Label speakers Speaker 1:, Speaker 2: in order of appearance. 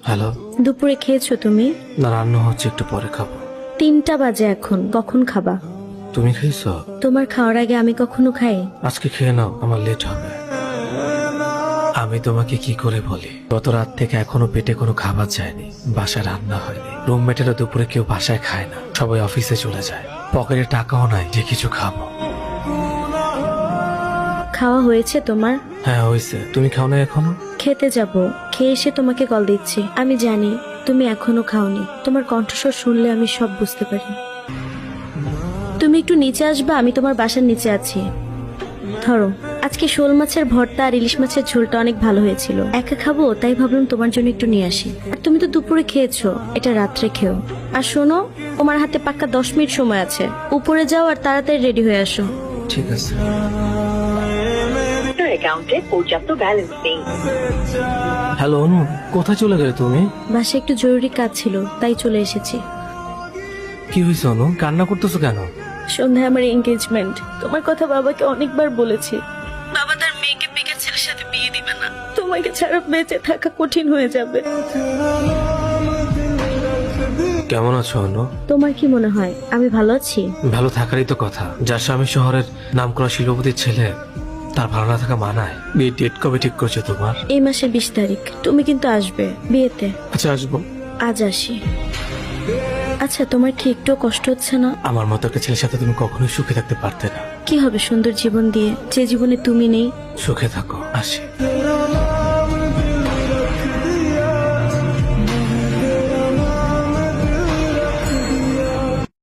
Speaker 1: Hello.
Speaker 2: দুপুরে খেয়েছো তুমি?
Speaker 1: না, রান্না হচ্ছে, একটু পরে খাবো।
Speaker 2: 3টা বাজে এখন, কখন খাবা?
Speaker 1: তুমি খাইছো?
Speaker 2: তোমার খাওয়ার আগে আমি কখনো খাই?
Speaker 1: আজকে খেয়ে নাও, আমার লেট হবে। আমি তোমাকে কি করে বলি, গত রাত থেকে এখনো পেটে কোনো খাবার যায়নি, বাসায় রান্না হয়নি। রুমমেটেরা দুপুরে কেউ বাসায় খায় না, সবাই অফিসে চলে যায়। পকেটে টাকাও নাই যে কিছু খাবো।
Speaker 2: খাওয়া হয়েছে তোমার?
Speaker 1: হ্যাঁ হয়েছে, তুমি খাও না এখনো?
Speaker 2: খেতে যাব, খেয়ে এসে তোমাকে কল দিচ্ছি। আমি জানি তুমি এখনো খাওনি, তোমার কণ্ঠস্বর শুনলে আমি সব বুঝতে পারি। তুমি একটু নিচে আসবা, আমি তোমার বাসার নিচে আছি। ধরো, আজকে শোল মাছের ভর্তা আর ইলিশ মাছের ঝোলটা অনেক ভালো হয়েছিল। একা খাবো তাই ভাবলাম তোমার জন্য একটু নিয়ে আসি। আর তুমি তো দুপুরে খেয়েছো, এটা রাত্রে খেও। আর শোনো, তোমার হাতে পাক্কা 10 মিনিট সময় আছে, উপরে যাও আর তাড়াতাড়ি রেডি হয়ে আসো।
Speaker 1: ঠিক আছে।
Speaker 3: অ্যাকাউন্টে পর্যাপ্ত ব্যালেন্স নেই।
Speaker 1: হ্যালো অনু, কোথায় চলে গেলে তুমি?
Speaker 2: বাসায় একটু জরুরি কাজ ছিল, তাই চলে এসেছি।
Speaker 1: কি হয়েছে অনু, কান্না করতেছো কেন?
Speaker 2: সন্ধ্যায় আমার এনগেজমেন্ট। তোমার কথা বাবাকে অনেকবার বলেছি, বাবা তার মেয়েকে বেকার ছেলের সাথে বিয়ে দিবে না। তোমাকে ছাড়া বেঁচে থাকা কঠিন হয়ে যাবে।
Speaker 1: কেমন আছো অনু?
Speaker 2: তোমার কি মনে হয় আমি ভালো আছি?
Speaker 1: ভালো থাকারই তো কথা। যার স্বামী শহরের নামকরা শিল্পপতির ছেলে, তার ভালো না থাকা মানায়? বিয়ে ডেট কবে ঠিক করছে তোমার?
Speaker 2: এই মাসের 20 তারিখ। তুমি কিন্তু আসবে বিয়েতে।
Speaker 1: আচ্ছা আসবো।
Speaker 2: আজ আসি। আচ্ছা, তোমার কি একটু কষ্ট হচ্ছে না?
Speaker 1: আমার মতো একটা ছেলের সাথে তুমি কখনোই সুখে থাকতে পারতে না।
Speaker 2: কি হবে সুন্দর জীবন দিয়ে, যে জীবনে তুমি নেই?
Speaker 1: সুখে থাকো, আসি।